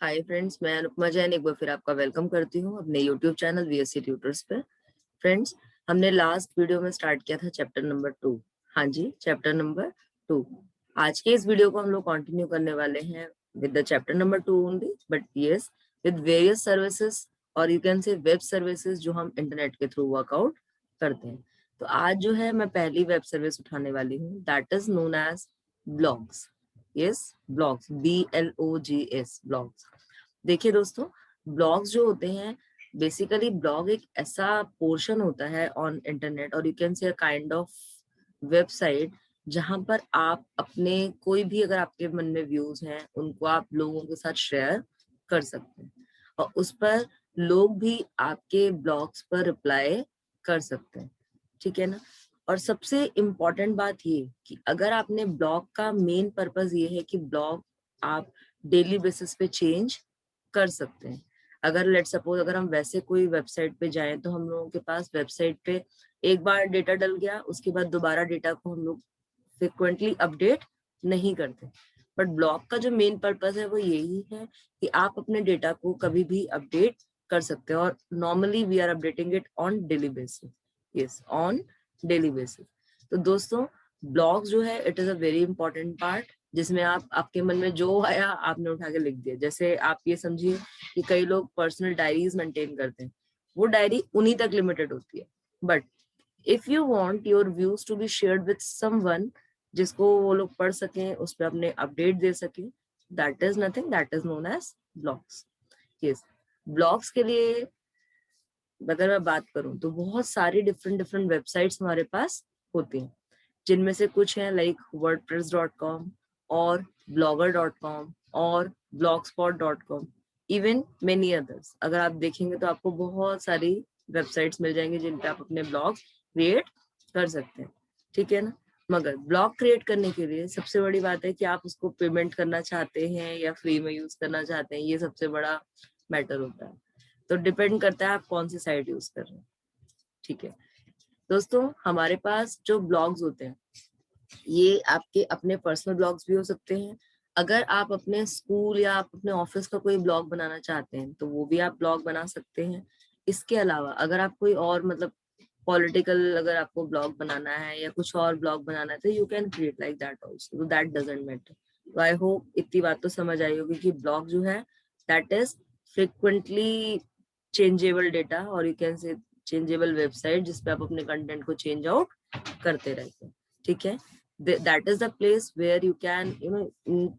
Hi friends, मैं अनुपमा जैन एक बार फिर आपका वेलकम करती हूँ अपने यूट्यूब चैनल वीएससी ट्यूटर्स पे। फ्रेंड्स, हमने लास्ट वीडियो में स्टार्ट किया था चैप्टर नंबर 2। हाँ जी, चैप्टर नंबर 2। आज के इस वीडियो को हम लोग कंटिन्यू करने वाले हैं with the chapter number 2 only, but yes with various services और you can say web services जो हम इंटरनेट के थ्रू वर्कआउट करते हैं। तो आज जो है मैं पहली वेब सर्विस उठाने वाली हूँ, that is known as blogs. Yes, blogs, BLOGS, blogs. देखिए दोस्तों, ब्लॉग्स जो होते हैं, बेसिकली ब्लॉग एक ऐसा पोर्शन होता है ऑन इंटरनेट और यू कैन से काइंड ऑफ वेबसाइट जहां पर आप अपने कोई भी, अगर आपके मन में व्यूज हैं, उनको आप लोगों के साथ शेयर कर सकते हैं और उस पर लोग भी आपके ब्लॉग्स पर रिप्लाई कर सकते हैं। ठीक है ना। और सबसे इम्पोर्टेंट बात ये कि अगर आपने ब्लॉग का मेन पर्पस ये है कि ब्लॉग आप डेली बेसिस पे चेंज कर सकते हैं। अगर लेट सपोज अगर हम वैसे कोई वेबसाइट पे जाएं तो हम लोगों के पास वेबसाइट पे एक बार डेटा डल गया, उसके बाद दोबारा डेटा को हम लोग फ्रिक्वेंटली अपडेट नहीं करते। बट ब्लॉग का जो मेन पर्पस है वो यही है कि आप अपने डेटा को कभी भी अपडेट कर सकते हो और normally we are updating it on daily basis. Yes, on daily basis. तो दोस्तों, ब्लॉग जो है it is a very important part, जिसमें आप आपके मन में जो आया आपने उठा के लिख दिया। जैसे आप ये समझिए कि कई लोग पर्सनल डायरीज मेंटेन करते हैं, वो डायरी उन्हीं तक लिमिटेड होती है। But if you want your views to be shared with someone, जिसको वो लोग पढ़ सकें, उस पर अपने अपडेट दे सकें, that is nothing, that is known as blogs. Yes, blogs के लिए अगर मैं बात करूं तो बहुत सारी डिफरेंट डिफरेंट वेबसाइट्स हमारे पास होती हैं, जिनमें से कुछ हैं लाइक wordpress.com और blogger.com और blogspot.com, इवन मेनी अदर्स। अगर आप देखेंगे तो आपको बहुत सारी वेबसाइट्स मिल जाएंगी जिन पे आप अपने ब्लॉग क्रिएट कर सकते हैं। ठीक है ना। मगर ब्लॉग क्रिएट करने के लिए सबसे बड़ी बात है कि आप उसको पेमेंट करना चाहते हैं या फ्री में यूज करना चाहते हैं, ये सबसे बड़ा मैटर होता है। तो डिपेंड करता है आप कौन सी साइट यूज कर रहे हैं। ठीक है दोस्तों, हमारे पास जो ब्लॉग्स होते हैं, ये आपके अपने पर्सनल ब्लॉग्स भी हो सकते हैं। अगर आप अपने स्कूल या आप अपने ऑफिस का कोई ब्लॉग बनाना चाहते हैं तो वो भी आप ब्लॉग बना सकते हैं। इसके अलावा अगर आप कोई और मतलब पॉलिटिकल, अगर आपको ब्लॉग बनाना है या कुछ और ब्लॉग बनाना है तो you can create like that also, तो दैट डजंट मैटर। तो आई होप इतनी बात तो समझ आई होगी कि ब्लॉग जो है that is frequently changeable data और you can say changeable website, जिसपे आप अपने कंटेंट को चेंज आउट करते रहते हैं। ठीक है, that is the place where you can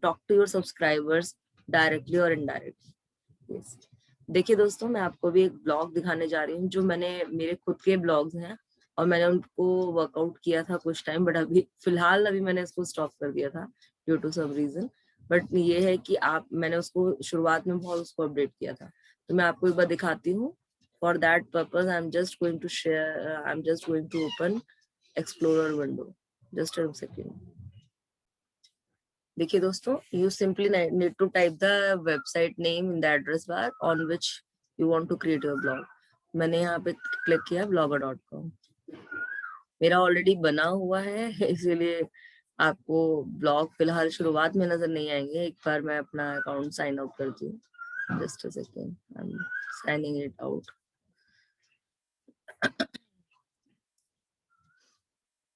talk to your subscribers directly or indirectly. yes. देखिए दोस्तों, मैं आपको भी एक ब्लॉग दिखाने जा रही हूँ जो मैंने, मेरे खुद के ब्लॉग्स हैं और मैंने उनको वर्कआउट किया था कुछ टाइम, बट अभी फिलहाल अभी मैंने इसको स्टॉप कर दिया था due to some reason. But ये है कि आप, मैंने उसको शुरुआत में बहुत उसको अपडेट किया था, तो मैं आपको एक बार दिखाती हूँ। For that purpose I am just going to share, I am just going to open explorer window. Just a second. देखिए दोस्तों, you simply need to type the website name in the address bar on which you want to create your blog. मैंने यहाँ पे click किया blogger.com। मेरा already बना हुआ है इसीलिए आपको ब्लॉग फिलहाल शुरुआत में नजर नहीं आएंगे। एक बार मैं अपना अकाउंट साइन आउट करती हूँ। Just a second, I am signing it out.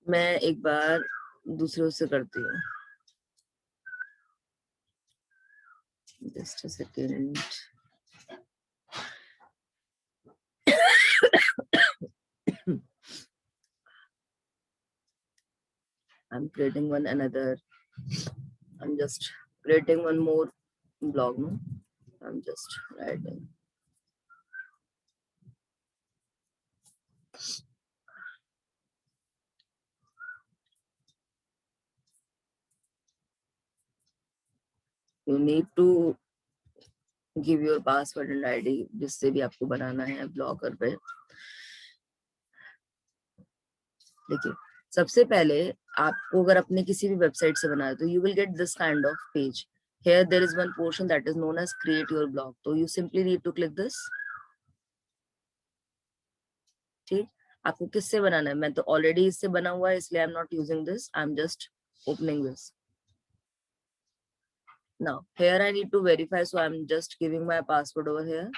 मैं एक बार दूसरे से करती हूँ। Just a second. I'm creating one another. I'm just creating one more blog. No? I'm just writing. You need to give your password and ID जिससे भी आपको बनाना है ब्लॉगर पे। देखिए, सबसे पहले आपको अगर अपने किसी भी वेबसाइट से बनाना है तो you will get this kind of page. Here there is one portion that is known as create your blog. So you simply need to click this. ठीक, आपको किससे बनाना है? मैं तो ऑलरेडी इससे बना हुआ है इसलिए I am not using this, I am just opening this. Now here I need to verify, so I'm just giving my password over here.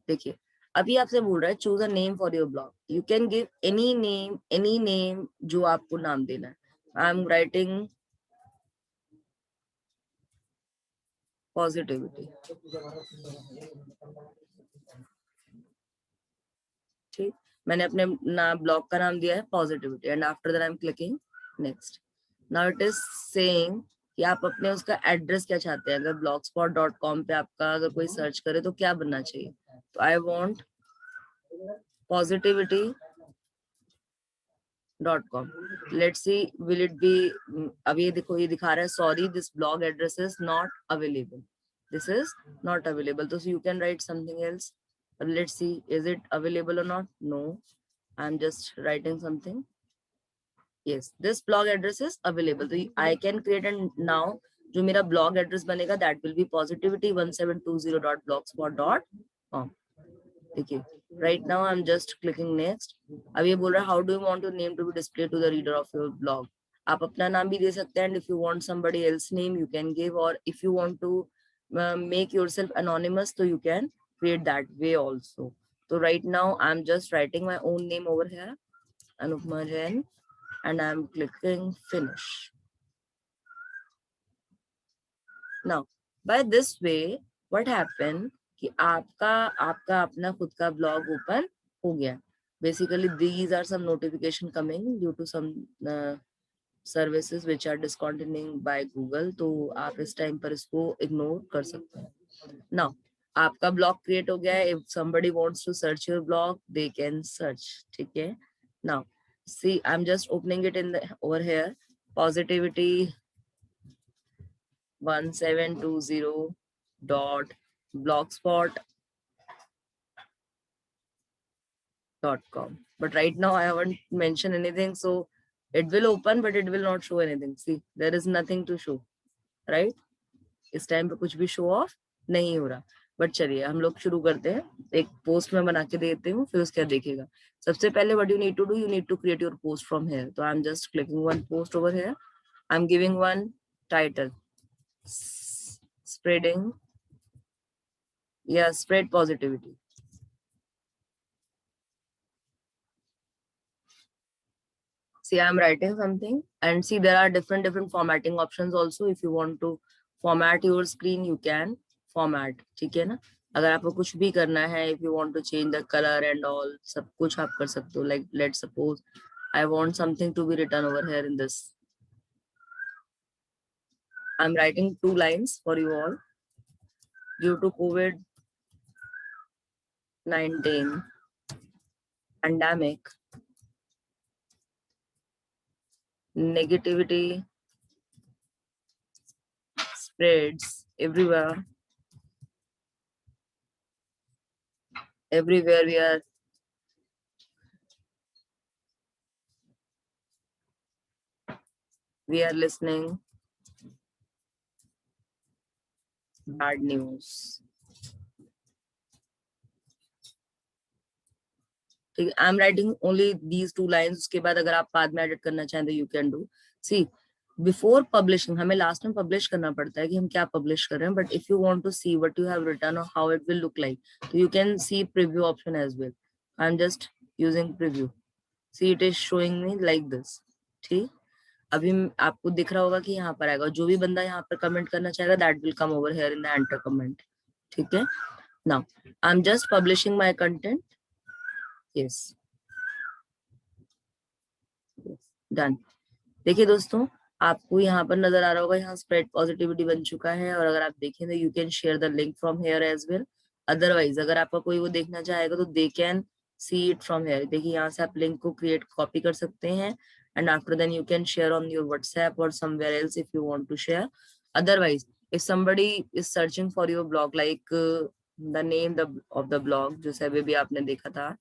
देखिए अभी आपसे बोल रहा है choose a name for your blog. You can give any name जो आपको नाम देना है. I am writing positivity. ठीक, मैंने अपने ब्लॉग का नाम दिया है positivity and after that I am clicking next. Now it is saying कि आप अपने उसका एड्रेस क्या चाहते हैं. अगर blogspot.com पे आपका अगर कोई सर्च करे तो क्या बनना चाहिए. तो I want positivity.com. Let's see will it be. अब ये देखो ये दिखा रहा है sorry this blog address is not available. This is not available. तो you can write something else. Let's see, is it available or not? No, I'm just writing something. Yes, this blog address is available. So I can create and now जो मेरा blog address बनेगा that will be positivity1720.blogspot.com. देखिए right now I'm just clicking next. अब ये बोल रहा है how do you want your name to be displayed to the reader of your blog. आप अपना नाम भी दे सकते हैं and if you want somebody else name you can give, or if you want to make yourself anonymous so you can create that way also. So right now I'm just writing my own name over here, Anupma Jain, and I'm clicking finish. Now by this way what happened कि आपका अपना खुद का blog open हो गया. Basically these are some notification coming due to some services which are discontinuing by Google. तो आप इस टाइम पर इसको ignore कर सकते हैं. Now आपका blog create हो गया है. If somebody wants to search your blog they can search. ठीक है. Now see I'm just opening it in the over here positivity 1720.blogspot.com. But right now I haven't mentioned anything, so it will open but it will not show anything. See, there is nothing to show, right? इस time पे कुछ भी show off नहीं हो रहा. But चलिए हम लोग शुरू करते हैं. एक पोस्ट में बना के देते हूँ फिर उसके बाद देखिएगा. सबसे पहले what you need to do, you need to create your post from here. तो I am just clicking one post over here. I am giving one title spreading, yeah, spread positivity. See, I'm writing something and see there are different formatting options also. If you want to format your screen you can format. ठीक है ना. अगर आपको कुछ भी करना है, if you want to change the color and all, सब कुछ आप कर सकते हो. Like let's suppose I want something to be written over here in this. I'm writing 2 lines for you all. Due to COVID-19 pandemic, negativity spreads everywhere. Everywhere we are listening bad news. ठीक है. I am writing only these 2 lines. उसके बाद अगर आप बाद में edit करना चाहें तो you can do. See before publishing हमें लास्ट में पब्लिश करना पड़ता है कि हम क्या पब्लिश कर रहे हैं. But if you want to see what you have written और how it will look like तो you can see preview option as well. I am just using preview. See it is showing me like this. ठीक, अभी आपको दिख रहा होगा कि यहाँ पर आएगा. जो भी बंदा यहाँ पर कमेंट करना चाहेगा that will come over here in the enter comment. ठीक है. Now I am just publishing my content. Yes, done. देखिए दोस्तों आपको यहाँ पर नजर आ रहा होगा यहाँ स्प्रेड पॉजिटिविटी बन चुका है. और अगर आप देखें तो you can share the link from here as well. Otherwise अगर आपका कोई वो देखना चाहेगा तो they can see it from here. देखिए यहाँ से आप लिंक को क्रिएट कॉपी कर सकते हैं and after then you can share on your WhatsApp और somewhere else if you want to share. Otherwise if somebody is searching for your blog like the name of the blog जो सभी भी आपने देखा था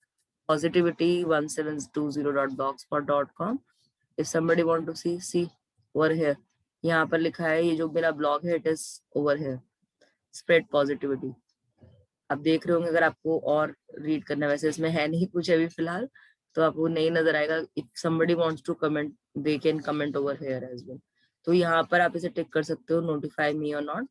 positivity1720.blogspot.com. if somebody want to see over here यहाँ पर लिखा है ये जो मेरा ब्लॉग है it is over here spread positivity. आप देख रहे होंगे, अगर आपको और रीड करना, वैसे इसमें है नहीं कुछ अभी फिलहाल, तो आपको नहीं नजर आएगा। If somebody wants to comment they can comment over here as well। तो यहाँ पर आप इसे टिक कर सकते हो, नोटिफाई मी और नॉट।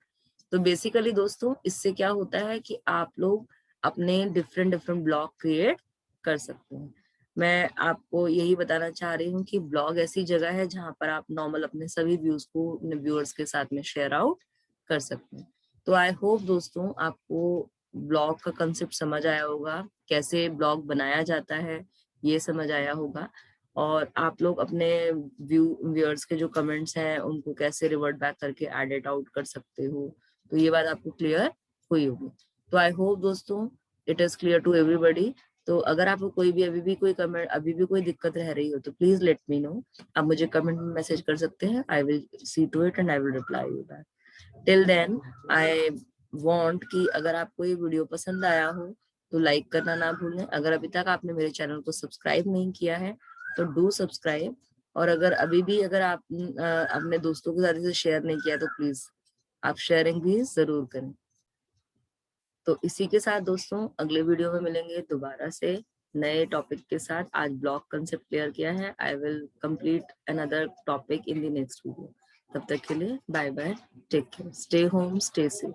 तो बेसिकली दोस्तों इससे क्या होता है कि आप लोग अपने डिफरेंट डिफरेंट ब्लॉग क्रिएट कर सकते हैं। मैं आपको यही बताना चाह रही हूँ कि ब्लॉग ऐसी जगह है जहां पर आप नॉर्मल अपने सभी व्यूज को अपने व्यूअर्स के साथ में शेयर आउट कर सकते हैं। तो आई होप दोस्तों आपको ब्लॉग का कंसेप्ट समझ आया होगा, कैसे ब्लॉग बनाया जाता है ये समझ आया होगा, और आप लोग अपने व्यूअर्स के जो कमेंट्स हैं उनको कैसे रिवर्ट बैक करके एडिट आउट कर सकते हो। तो ये बात आपको क्लियर हुई होगी। तो आई होप दोस्तों it is clear to everybody. तो अगर आपको कोई भी अभी भी कोई कमेंट, अभी भी कोई दिक्कत रह रही हो तो प्लीज लेट मी नो। आप मुझे कमेंट में मैसेज कर सकते हैं, I will see to it and I will reply you back. Till then I want कि अगर आपको ये वीडियो पसंद आया हो तो लाइक करना ना भूलें। अगर अभी तक आपने मेरे चैनल को सब्सक्राइब नहीं किया है तो डू सब्सक्राइब। और अगर अभी भी अगर आप अपने दोस्तों के साथ इसे शेयर नहीं किया तो प्लीज आप शेयरिंग भी जरूर करें। तो इसी के साथ दोस्तों अगले वीडियो में मिलेंगे दोबारा से नए टॉपिक के साथ। आज ब्लॉग कंसेप्ट क्लियर किया है, I will complete another topic in the next video. तब तक के लिए bye bye, take care, stay home, stay safe.